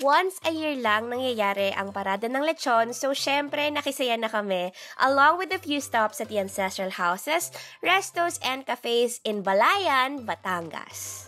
Once a year lang nangyayari ang Parada ng Lechon, so syempre nakisaya na kami along with a few stops at the ancestral houses, restos, and cafes in Balayan, Batangas.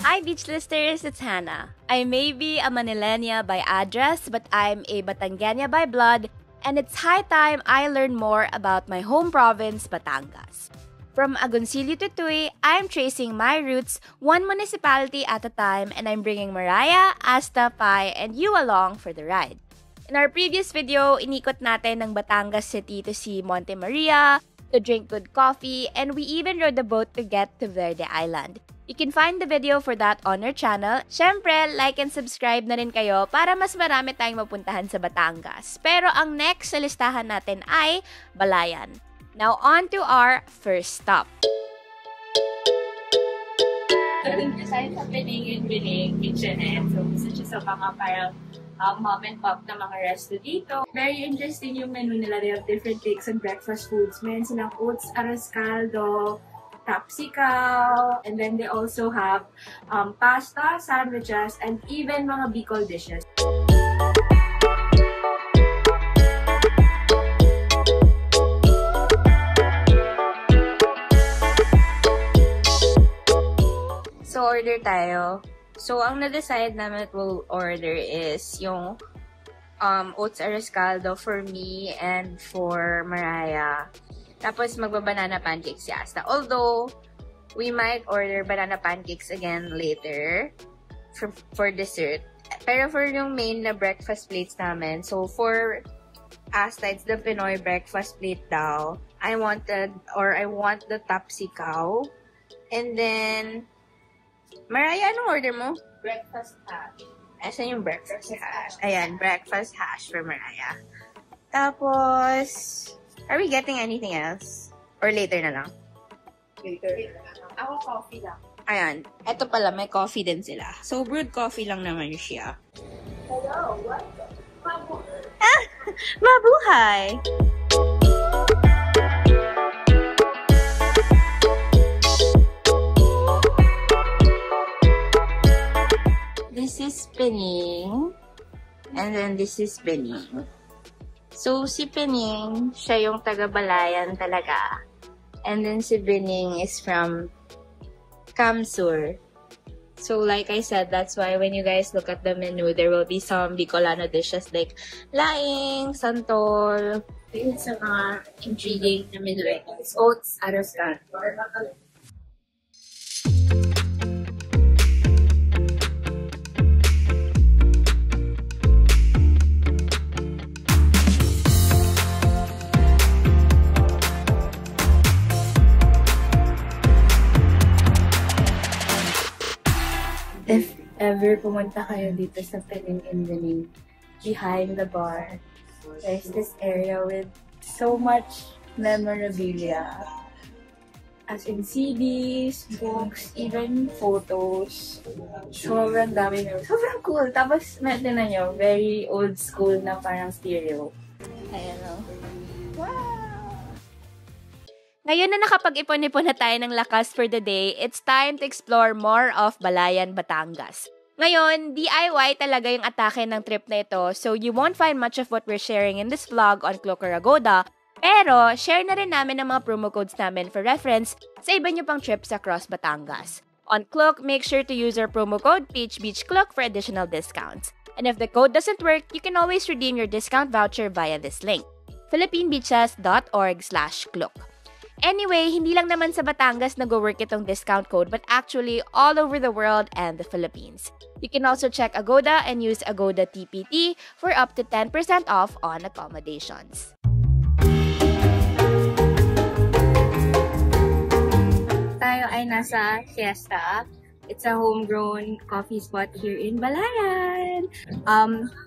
Hi beach listeners, it's Hannah. I may be a Manilena by address, but I'm a Batangueña by blood, and it's high time I learn more about my home province, Batangas. From Agoncillo to Tuy, I'm tracing my roots one municipality at a time, and I'm bringing Mariah, Asta, Pai, and you along for the ride. In our previous video, inikot natin ng Batangas City to see Monte Maria, to drink good coffee, and we even rode the boat to get to Verde Island. You can find the video for that on our channel. Syempre, like and subscribe na rin kayo para mas marami tayong mapuntahan sa Batangas. Pero ang next sa listahan natin ay Balayan. Now on to our first stop. Dating design sa Bining Kitchenette. So, isa siya sa mga parang mom and pop na mga resto dito. Very interesting yung menu nila. They have different takes on breakfast foods. Meron silang oats, arroz caldo, tapsikaw, and then they also have pasta, sandwiches, and even mga Bicol dishes. So, order tayo. So, ang na-decide namin we'll order is yung oats arroz caldo for me and for Mariah. Tapos, magba-banana pancakes si Asta. Although, we might order banana pancakes again later for dessert. Pero for yung main na breakfast plates namin, so for Asta, it's the Pinoy breakfast plate daw. I want the tapsikaw. And then, Mariah, anong order mo? Breakfast hash. Asan yung breakfast hash? Ayan, breakfast hash for Mariah. Tapos, are we getting anything else? Or later na lang? Later. Ako coffee lang. Ayan. Eto pala, may coffee din sila. So, brewed coffee lang naman siya. Hello, what? Mabuhay! This is Pening. And then this is Bening. So, si Pening, siya yung taga-Balayan talaga. And then si Bening is from Kamsur. So, like I said, that's why when you guys look at the menu, there will be some Bicolano dishes like laing, santol. Yun sa mga intriguing na menu items. Oats, arroz caldo. If ever pumunta kayo dito sa Pening in Bening, behind the bar, there's this area with so much memorabilia. As in CDs, books, even photos. Sobrang dami nyo. Sobrang cool. Tapos, natin na nyo, very old school na parang stereo. Ayan o. Wow! Ngayon na nakapag-ipon-ipon na tayo ng lakas for the day, it's time to explore more of Balayan, Batangas. Ngayon, DIY talaga yung atake ng trip na ito, so you won't find much of what we're sharing in this vlog on Klook or Agoda, pero share na rin namin ang mga promo codes namin for reference sa iba nyo pang trips across Batangas. On Klook, make sure to use our promo code PHBeachClook for additional discounts. And if the code doesn't work, you can always redeem your discount voucher via this link, philippinebeaches.org/Klook. Anyway, hindi lang naman sa Batangas nag-work itong discount code but actually all over the world and the Philippines. You can also check Agoda and use Agoda TPT for up to 10% off on accommodations. Tayo ay nasa Fiesta. It's a homegrown coffee spot here in Balayan.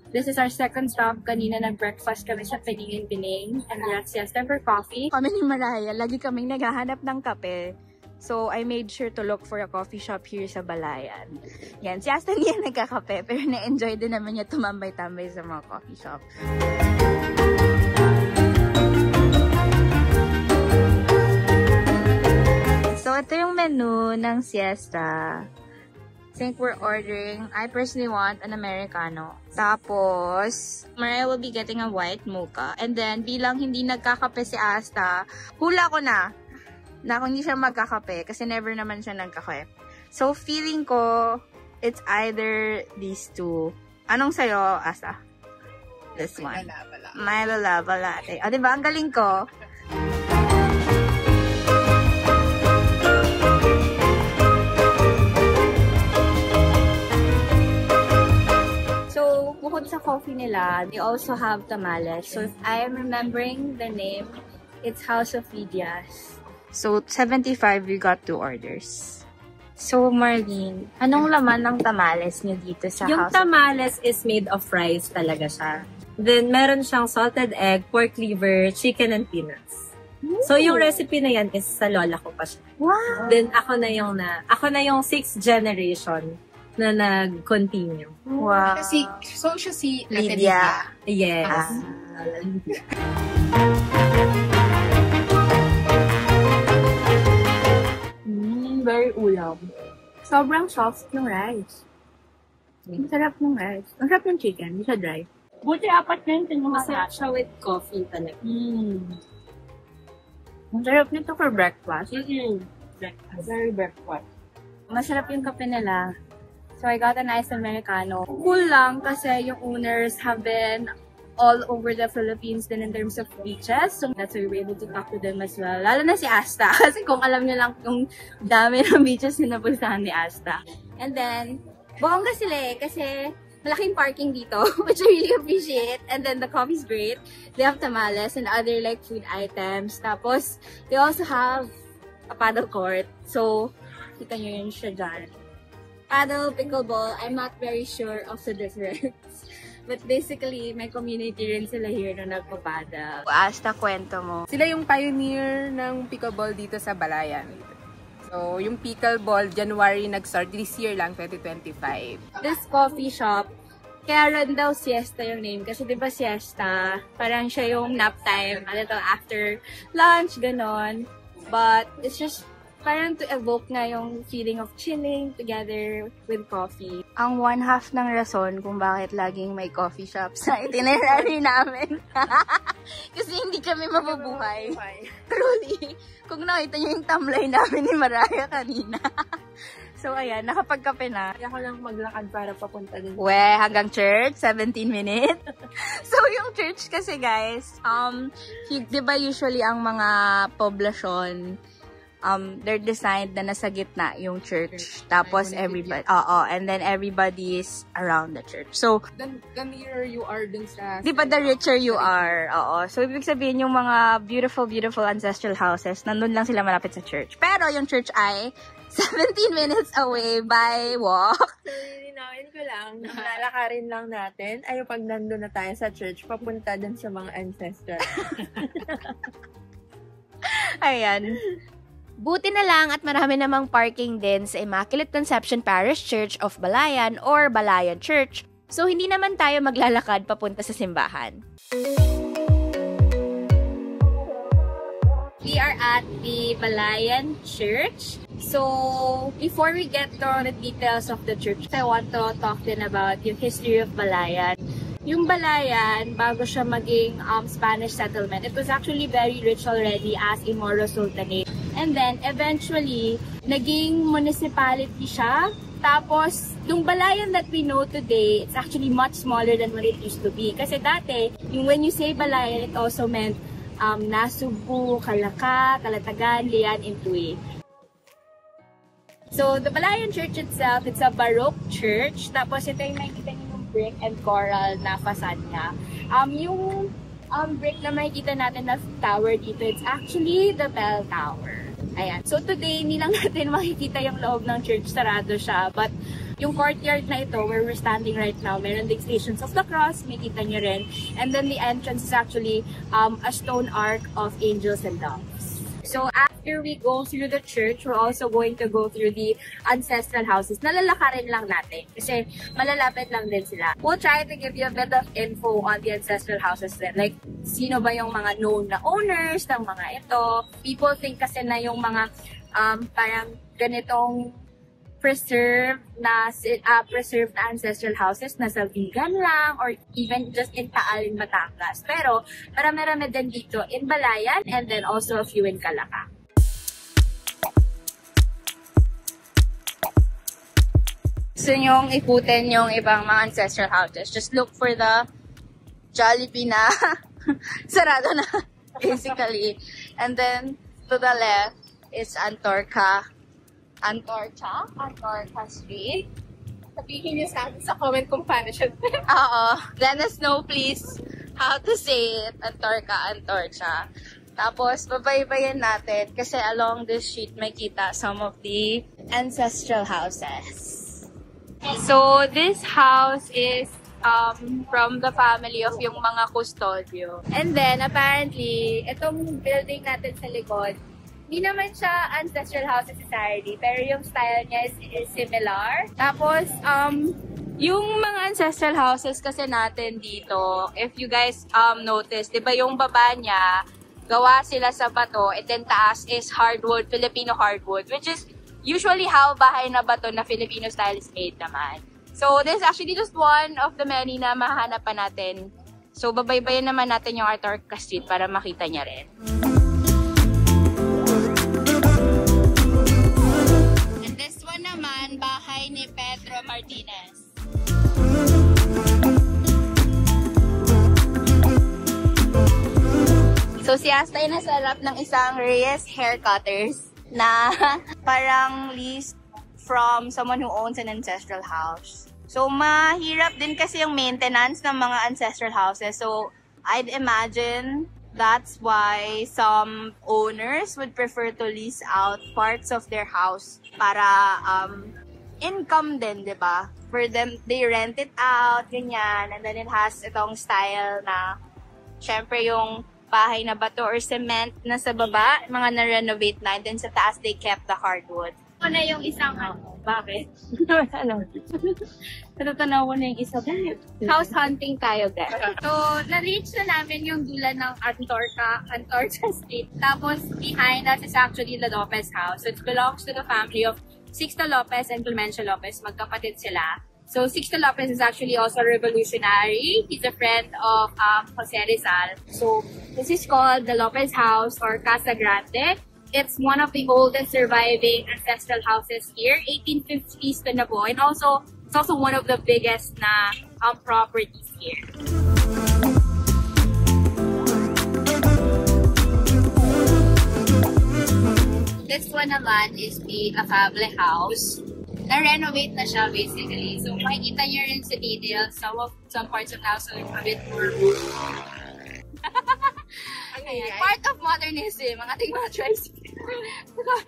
This is our second stop. Kanina nag-breakfast kami sa Pening in Bening. And we're at Fiesta for coffee. Kami ni Mariah, lagi kaming naghahanap ng kape. So, I made sure to look for a coffee shop here sa Balayan. Yan, si Asta niya nagkakape, pero na-enjoy din naman niya tumambay-tambay sa mga coffee shop. ng siesta. Think we're ordering. I personally want an Americano. Tapos, Mariah will be getting a white mocha. And then, bilang hindi nagkakape si Asta, hula ko na kung hindi siya magkakape kasi never naman siya nagkakape. So, feeling ko, it's either these two. Anong sa'yo, Asta? This one. Milo Lava Latte. O, diba? Ang galing ko. Bukod sa coffee nila, they also have tamales. So if I am remembering the name, it's House of Vidias. So 75, we got 2 orders. So Marlene, anong laman ng tamales niyo dito sa Yung House tamales is made of rice talaga siya. Then meron siyang salted egg, pork liver, chicken, and peanuts. So yung recipe na yan is sa lola ko pa siya. Wow! Then ako na yung 6th generation na nag-continue. Wow. So siya si Lydia. Yes. Lydia. Very ulam. Sobrang soft ng rice. Ang sarap ng rice. Ang sarap ng chicken, hindi siya dry. Buti 4 na yung Masarap siya with coffee talaga. Ang sarap nito for breakfast. Breakfast. Very breakfast. Masarap yung kape nila. So I got a nice Americano. Cool lang kasi yung owners have been all over the Philippines din in terms of beaches. So that's why we were able to talk to them as well. Lalo na si Asta. Kasi kung alam niyo lang yung dami ng beaches na napuntahan ni Asta. And then, bongga sila kasi malaking parking dito, which I really appreciate. And then the coffee's great. They have tamales and other like food items. Tapos, they also have a paddle court. So, kita nyo yun siya dyan. Paddle, pickleball, I'm not very sure of the difference. But basically, may community rin sila here na nagpapaddle. Asta, kwento mo. Sila yung pioneer ng pickleball dito sa Balayan. So, yung pickleball, January nag-start. This year lang, 2025. This coffee shop, kaya rin daw siesta yung name. Kasi di ba siesta, parang siya yung nap time. Ano to, after lunch, ganon. But it's just parang to evoke nga yung feeling of chilling together with coffee. Ang 1/2 ng rason kung bakit laging may coffee shop sa itinerary namin. Kasi hindi kami mabubuhay. Truly. Kung nakita niyo yung tumbler namin ni Mariah kanina. So, ayan, nakapagkape na. Kaya ko lang maglakad para papunta din. Hanggang church, 17 minutes. So, yung church kasi, guys, di ba usually ang mga poblasyon, they're designed na nasa gitna yung church. Tapos everybody, and then everybody is around the church. So, The nearer you are dun sa... di ba the richer you are? So, ibig sabihin yung mga beautiful, beautiful ancestral houses, nandun lang sila malapit sa church. Pero yung church ay 17 minutes away by walk. So, linawin ko lang, lalakarin lang natin ay pag nandun na tayo sa church, papunta dun sa mga ancestral. Ayan. Buti na lang at marami namang parking din sa Immaculate Conception Parish Church of Balayan or Balayan Church. So, hindi naman tayo maglalakad papunta sa simbahan. We are at the Balayan Church. So, before we get to the details of the church, I want to talk din about yung history of Balayan. Yung Balayan, bago siya maging Spanish settlement, it was actually very rich already as a Moro Sultanate. And then, eventually, naging municipality siya. Tapos, yung Balayan that we know today, it's actually much smaller than what it used to be. Kasi dati, when you say Balayan, it also meant Nasugbu, Calaca, Calatagan, Lian, and Tui. So, the Balayan Church itself, it's a Baroque church. Tapos, ito yung nakikita niyo yung brick and coral na facade niya. Yung brick na makikita natin na tower dito, it's actually the bell tower. Ayan. So, today, hindi lang natin makikita yung loob ng church, sarado siya. But, yung courtyard na ito, where we're standing right now, meron ding Stations of the Cross, makita nyo rin. And then, the entrance is actually a stone arch of angels and doves. So, after we go through the church, we're also going to go through the ancestral houses. Nalalakarin lang natin kasi malalapit lang din sila. We'll try to give you a bit of info on the ancestral houses din. Like, sino ba yung mga known na owners ng mga ito? People think kasi na yung mga parang ganitong preserved na ancestral houses na sa Vigan lang or even just in Taal in Batangas. Pero marami-rami din dito in Balayan and then also a few in Calaca. Gusto nyong ikutin yung ibang mga ancestral houses, just look for the Jollibee na sarado na, basically. And then, to the left is Antorcha Street. Sabihin niyo sa akin sa comment kung paano siya. Oo. Let us know, please, how to say it. Antorcha. Tapos, babaybayan natin kasi along this street may kita some of the ancestral houses. So, this house is from the family of yung mga custodio. And then, apparently, itong building natin sa likod, hindi naman siya ancestral house necessarily, pero yung style niya is similar. Tapos, yung mga ancestral houses kasi natin dito, if you guys notice, di ba yung baba niya, gawa sila sa bato, and then taas is hardwood, Filipino hardwood, which is usually how bahay na bato na Filipino style is made naman. So, this is actually just one of the many na mahanapan natin. So, babaybayan naman natin yung Antorcha Street para makita niya rin. And this one naman, bahay ni Pedro Martinez. So, si Asta ay nasa harap ng isang Reyes Hair Cutters na parang leased from someone who owns an ancestral house. So, mahirap din kasi yung maintenance ng mga ancestral houses. So, I'd imagine that's why some owners would prefer to lease out parts of their house para income din, di ba? For them, they rent it out, ganyan. And then it has itong style na, syempre yung bahay na bato or cement na sa baba, mga na-renovate na. And then sa taas, they kept the hardwood. Ano na yung isang bakit? Ano? Natanaw ko na yung isa. House hunting tayo, guys. So, na-reach na namin yung dulan ng Antorcha Street. Tapos, behind us is actually the Lopez house. So, it belongs to the family of Sixto Lopez and Clemencia Lopez. Magkapatid sila. So, Sixto Lopez is actually also a revolutionary. He's a friend of Jose Rizal. So, this is called the Lopez House or Casa Grande. It's one of the oldest surviving ancestral houses here, 1850s to na po. And also, it's also one of the biggest na properties here. This one naman is the Afable House. Na-renovate na siya basically. So, makikita niyo rin sa details, some parts of the house are a bit more part of modernism, ang ating mga tricycle.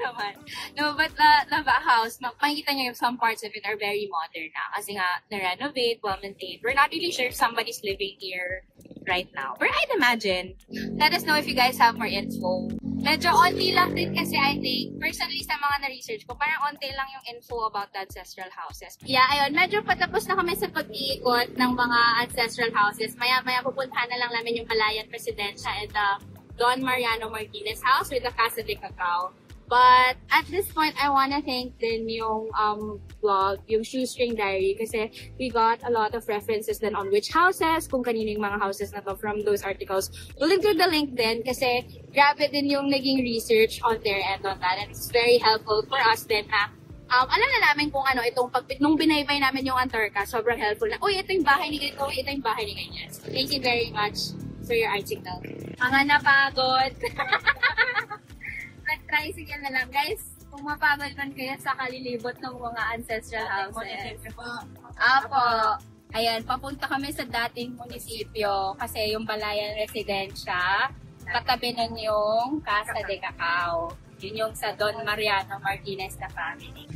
naman. No, but the house, makikita nyo yung some parts of it are very modern na. Kasi nga, na-renovate, well-maintained. We're not really sure if somebody's living here right now. But I'd imagine. Let us know if you guys have more info. Medyo onti lang din kasi I think, personally sa mga na-research ko, parang onti lang yung info about the ancestral houses. Yeah, ayun, medyo patapos na kami sa pag-iikot ng mga ancestral houses. Maya-maya pupuntahan na lang namin yung Balayan Presidencia and the Don Mariano Martinez house with the Casa de Cacao. But at this point, I wanna thank din yung blog, yung Shoestring Diary, kasi we got a lot of references then on which houses, kung kanino yung mga houses na to from those articles. We'll include the link din kasi grabe din yung naging research on their end on that. And it's very helpful for us din na alam na namin kung ano, nung binaybay namin yung Antorcha, sobrang helpful na, uy, ito yung bahay ni ganito, ito yung bahay ni ganyan. So, thank you very much for your article. Mga napagod. Tricycle na lang. Guys, kung mapagod man kayo sa kalilibot ng mga ancestral houses. Apo. Ayan, papunta kami sa dating munisipyo kasi yung Balayan Residencia, katabi nun yung Casa de Cacao. Yun yung sa Don Mariano Martinez na family.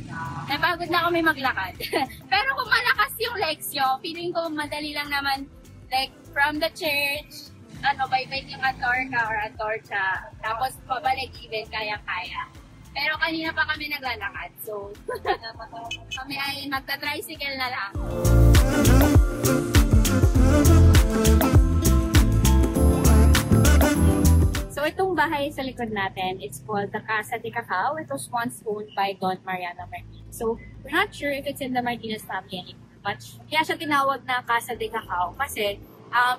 Napagod na kami maglakad. Pero kung malakas yung legs nyo, feeling ko madali lang naman, like from the church, bye-bye yung Antorcha, tapos pabalik even, kaya-kaya. Pero kanina pa kami naglalakad, so kami ay magta-tricycle na lang. So So, itong bahay sa likod natin, it's called the Casa de Cacao. It was once owned by Don Mariano Martinez. So, we're not sure if it's in the Martinez family anymore. But, kaya siya tinawag na Casa de Cacao kasi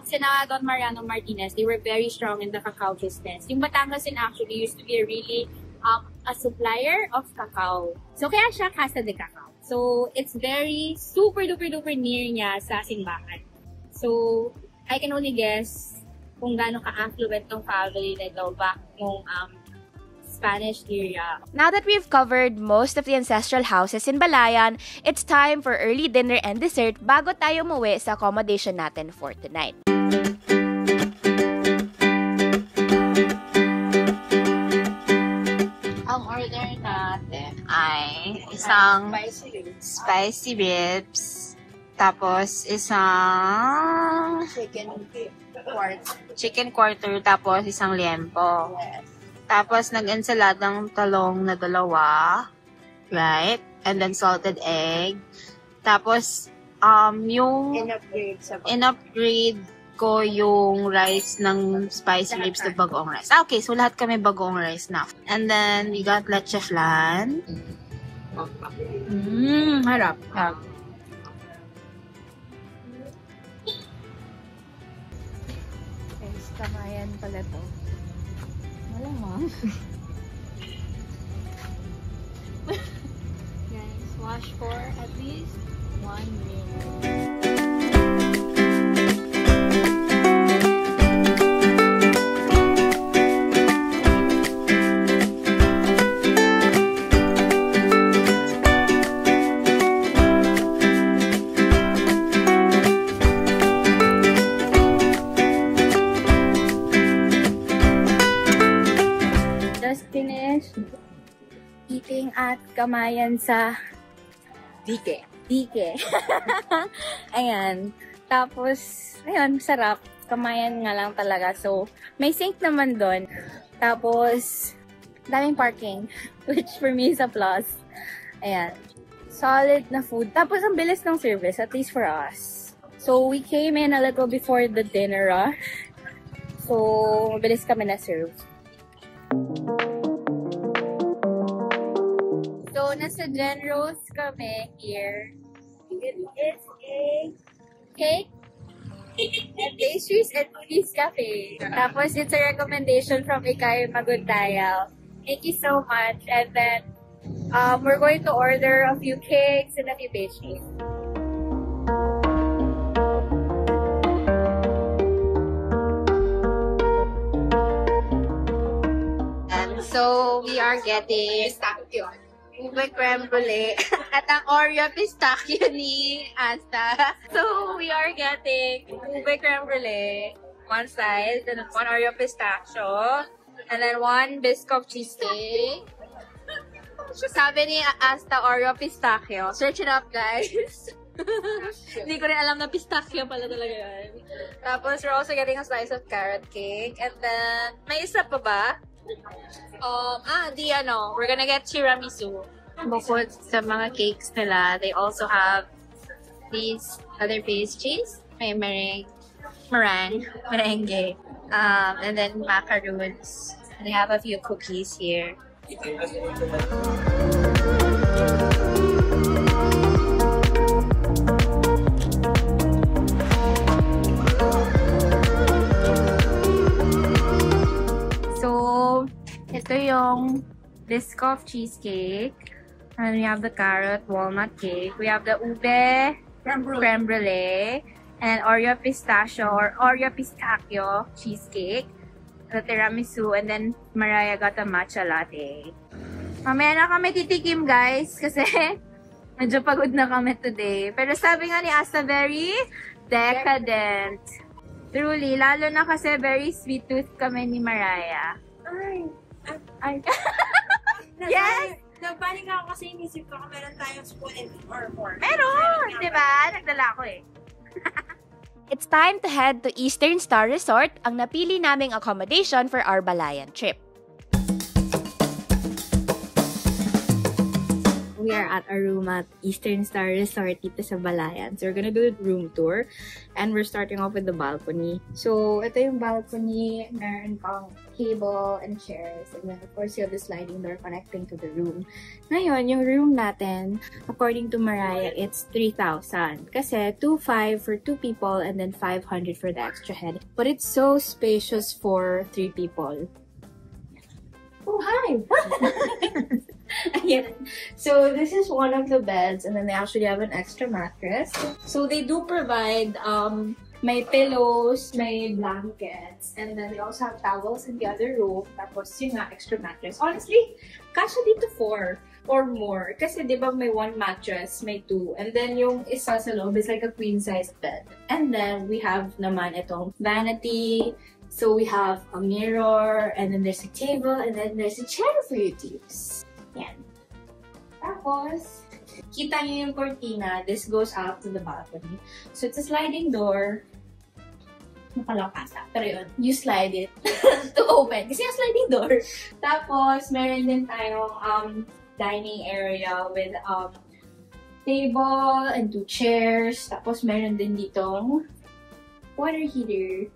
sina Don Mariano Martinez, they were very strong in the cacao business. Yung Batangasin actually used to be a really a supplier of cacao. So, kaya siya Casa de Cacao. So, it's very super duper near niya sa simbahan. So, I can only guess kung gaano ka-affluent ng family nito back nung Spanish era. Now that we've covered most of the ancestral houses in Balayan, it's time for early dinner and dessert bago tayo umuwi sa accommodation natin for tonight. Ang order natin ay isang spicy ribs, tapos isang chicken quarter, tapos isang liempo. Tapos nag-ensaladang talong na 2, right? And then salted egg. Tapos yung in-upgrade ko yung rice ng spicy ribs to bagoong rice. Okay, so lahat kami bagoong rice na. And then we got leche flan. Harap. Kamayan pala to. Malamang. Guys, wash for at least 1 minute. Eating at Kamayan sa Dike. Ayan. Tapos, ayun, sarap. Kamayan nga lang talaga. So, may sink naman doon. Tapos, daming parking. Which for me is a plus. Ayan. Solid na food. Tapos, ang bilis ng service. At least for us. So, we came in a little before the dinner rush. So, mabilis kami na-serve. So, nasa Genros kami here. It is a cake and pastries and Moonies Cafe. Tapos, it's a recommendation from Ikay Maguntayal. Thank you so much. And then, we're going to order a few cakes and a few pastries. And so, we are getting ube creme brulee at ang Oreo pistachio ni Asta. So, we are getting ube creme brulee, one side, and then 1 Oreo pistachio, and then 1 biscuit cheesecake. Sabi ni Asta, Oreo pistachio. Search it up, guys. Hindi ko rin alam na pistachio pala talaga yan. Tapos, we're also getting a slice of carrot cake. And then, may isa pa ba? We're gonna get tiramisu. Bukod sa mga cakes nila, they also have these other pastries. May merengue, and then macaroons. They have a few cookies here. Ito yung biscuit cheesecake. And we have the carrot walnut cake. We have the ube creme brulee. And Oreo pistachio or Oreo pistachio cheesecake. The tiramisu. And then Mariah got a matcha latte. Mamaya na kami titikim, guys. Kasi medyo pagod na kami today. Pero sabi nga ni Asta, very decadent. Truly. Lalo na kasi very sweet tooth kami ni Mariah. Yes! Nagpanik ako kasi inisip ko kung meron tayong spoon or fork. Meron! Diba? Nagdala ko eh. It's time to head to Eastern Star Resort, ang napili naming accommodation for our Balayan trip. we are at our room at Eastern Star Resort dito sa Balayan. So we're gonna do a room tour. And we're starting off with the balcony. So ito yung balcony. Meron pang table and chairs. And then of course you have the sliding door connecting to the room. Ngayon, yung room natin, according to Mariah, it's 3,000. Kasi 2,500 for 2 people and then 500 for the extra head. But it's so spacious for 3 people. Oh, hi! Ayan. So, this is one of the beds, and then they actually have an extra mattress. So, they do provide, may pillows, may blankets, and then they also have towels in the other room. Tapos, yun nga, extra mattress. Honestly, kasha dito 4 or more. Kasi, di ba, may 1 mattress, may 2. And then, yung isa sa loob is like a queen-size bed. And then, we have naman itong vanity. So, we have a mirror, and then there's a table, and then there's a chair for you to use. Yan. Tapos, kita niyo yung cortina. This goes out to the balcony. So, it's a sliding door. Nakalakasa. Pero yun, you slide it to open. Kasi yung sliding door. Tapos, meron din tayong dining area with table and 2 chairs. Tapos, meron din ditong water heater,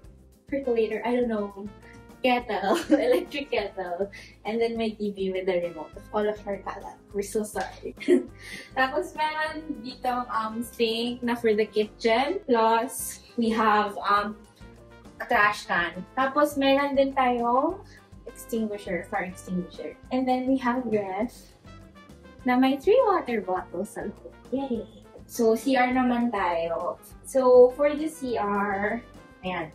percolator, I don't know, kettle, electric kettle, and then my TV with the remote. All of our talent. We're so sorry. Tapos, meron ditong sink na for the kitchen. Plus, we have a trash can. Tapos, meron din tayong extinguisher, fire extinguisher. And then, we have ref na may 3 water bottles sa loob. Yay! So, CR naman tayo. So, for the CR, ayan.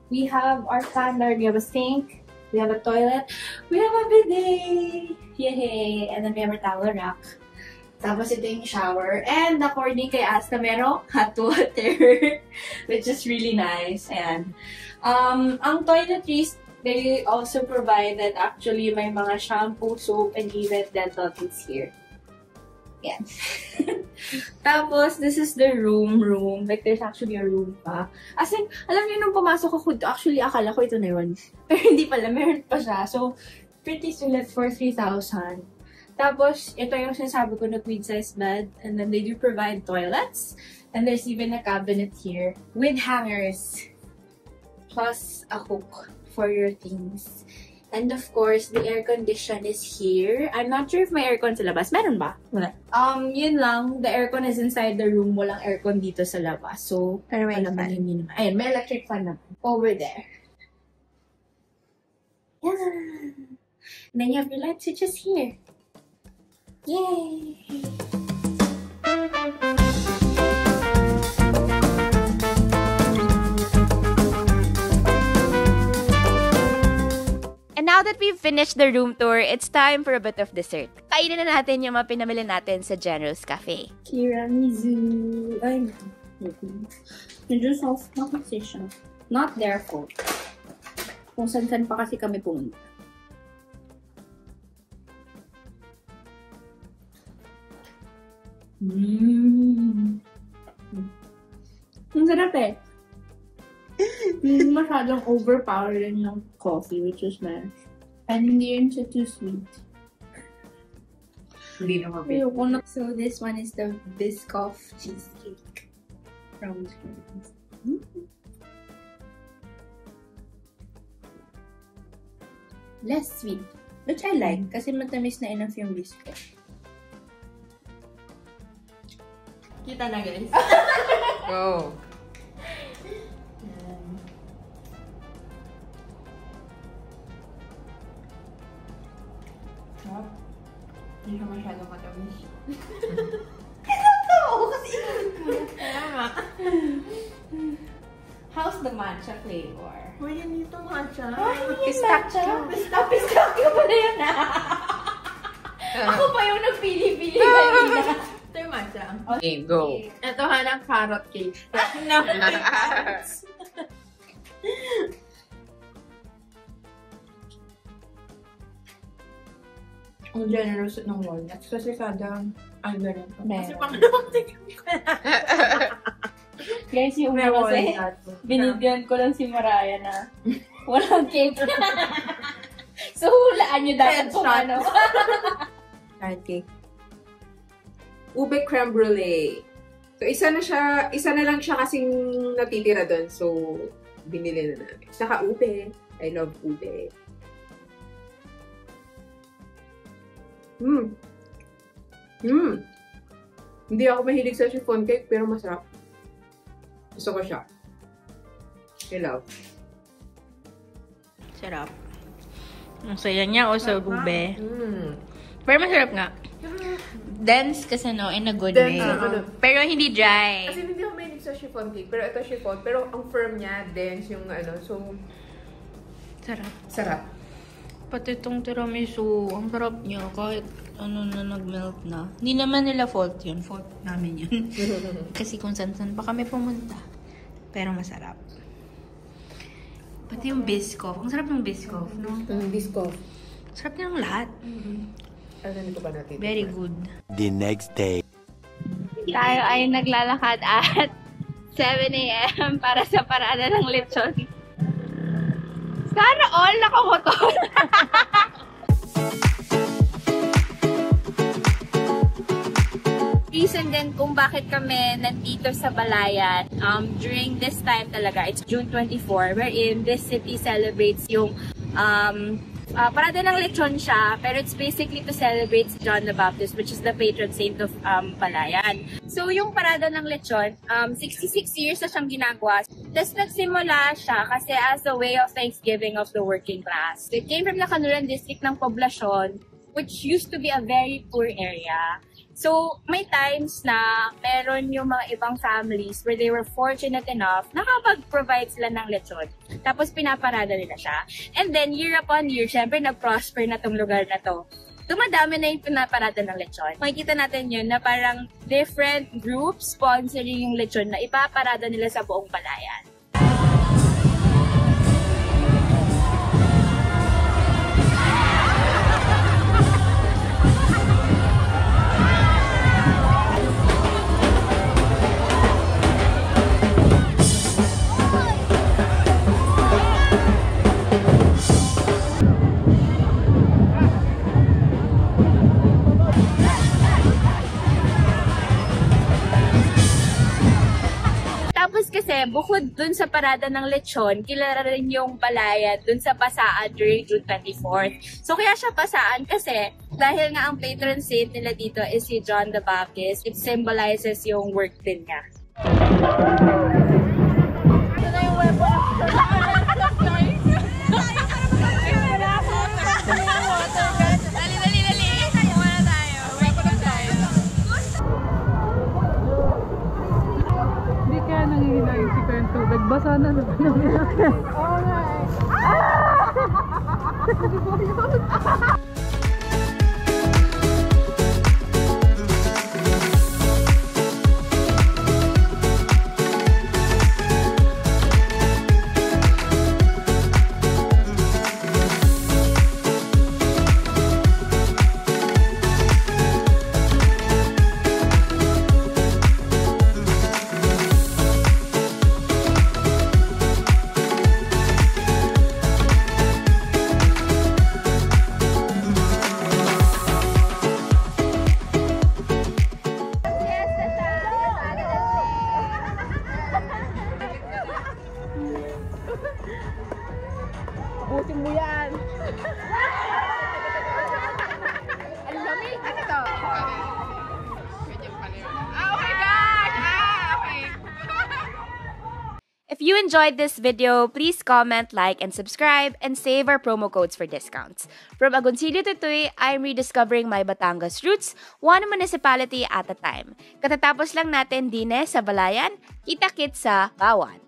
We have our standard, we have a sink, we have a toilet, we have a bidet! Yay! And then we have our towel rack. Tapos ito yung shower. And according kay Asta, merong hot water, which is really nice. And ang toiletries, they also provided actually may mga shampoo, soap, and even dental kits here. Yan. Tapos, this is the room. Like, there's actually a room pa. As in, alam niyo, nung pumasok ako, actually, akala ko ito na yun. Pero hindi pala, meron pa siya. So, pretty sulit for 3,000. Tapos, ito yung sinasabi ko na queen-size bed. And then, they do provide toilets. And there's even a cabinet here with hangers. Plus, a hook for your things. And of course, the air condition is here. I'm not sure if may aircon sa labas. Meron ba? Wala. Yun lang. The aircon is inside the room. Walang aircon dito sa labas. So, pero may fan. Ayun, may electric fan naman. Over there. Yeah. And then you have your light switches here. Yay! And now that we've finished the room tour, it's time for a bit of dessert. Kainin na natin yung mga pinamili natin sa Generous Cafe. Tiramisu. Ay, medyo soft na kasi siya. Not their fault. Kung saan-saan pa kasi kami pumunta. Ang sarap eh. Hindi masyadong overpowering ng coffee, which is nice. And hindi rin siya too sweet. Hindi na mabit. So this one is the Biscoff cheesecake from less sweet, which I like kasi matamis na enough yung biscuit. Kita na guys. Go! Hindi siya masyadong matamis. Oo, kasi kaya nga. How's the matcha flavor? Uy, yan dito matcha. Pistachio. Pistachio pala yun na. Ako pa yung nagpili-pili kanina. Ito yung matcha. Okay, go. Ito hanang carrot cake. Ang generous ng walnuts. Kasi kada, ganun. Kasi pangalawang tingin ko na. Guys, yung una kasi, binigyan ko lang si Mariah na walang cake. So, hulaan nyo dapat kung ano. Carrot cake. ube creme brulee. So, isa na lang siya kasing natitira doon. So, binili na namin. Saka ube. I love ube. Hindi ako mahilig sa chiffon cake, pero masarap. Gusto ko siya. I love. Sarap. Ang saya niya o sa ube. Pero masarap nga. Dense kasi no, in a good way. Pero hindi dry. Kasi hindi ako mahilig sa chiffon cake, pero ito chiffon. Pero ang firm niya, dense yung ano. So, sarap. Pati itong tiramisu, ang sarap niya. Kahit ano na nag-melt na. Hindi naman nila fault yun. Fault namin yun. Kasi kung saan-saan pa kami pumunta. Pero masarap. Pati yung biscoff. Ang sarap ng biscoff, no? Biscoff. Sarap niya ng lahat. Ano ko ba natin? Very good. The next day. Tayo ay naglalakad at 7 a.m. para sa parada ng lechon. Sana all nakamotor. Reason din kung bakit kami nandito sa Balayan during this time talaga, it's June 24, wherein this city celebrates yung parada ng lechon siya, pero it's basically to celebrate John the Baptist, which is the patron saint of Balayan. So yung parada ng lechon, 66 years na siyang ginagawa. Tapos nagsimula siya kasi as a way of thanksgiving of the working class. So it came from the Kanuran district ng Poblacion, which used to be a very poor area. So, may times na meron yung mga ibang families where they were fortunate enough na nakapag-provide sila ng lechon. Tapos, pinaparada nila siya. And then, year upon year, syempre, nag-prosper na tong lugar na to. Dumadami na yung pinaparada ng lechon. Makikita natin yun na parang different groups sponsoring yung lechon na ipaparada nila sa buong Balayan. Kasi bukod dun sa parada ng lechon, kilala rin yung Balayan dun sa Pasaan during June 24th. So kaya siya Pasaan kasi dahil nga ang patron saint nila dito is si John the Baptist, it symbolizes yung work din niya. Basa na naman namin. Oo nga eh. Butin mo yan. Ang lamig. Ano to? Oh my gosh! Okay. If you enjoyed this video, please comment, like, and subscribe, and save our promo codes for discounts. From Agoncillo to Tuy, I'm rediscovering my Batangas roots, one municipality at a time. Katatapos lang natin din sa Balayan, kita-kits sa Bawan.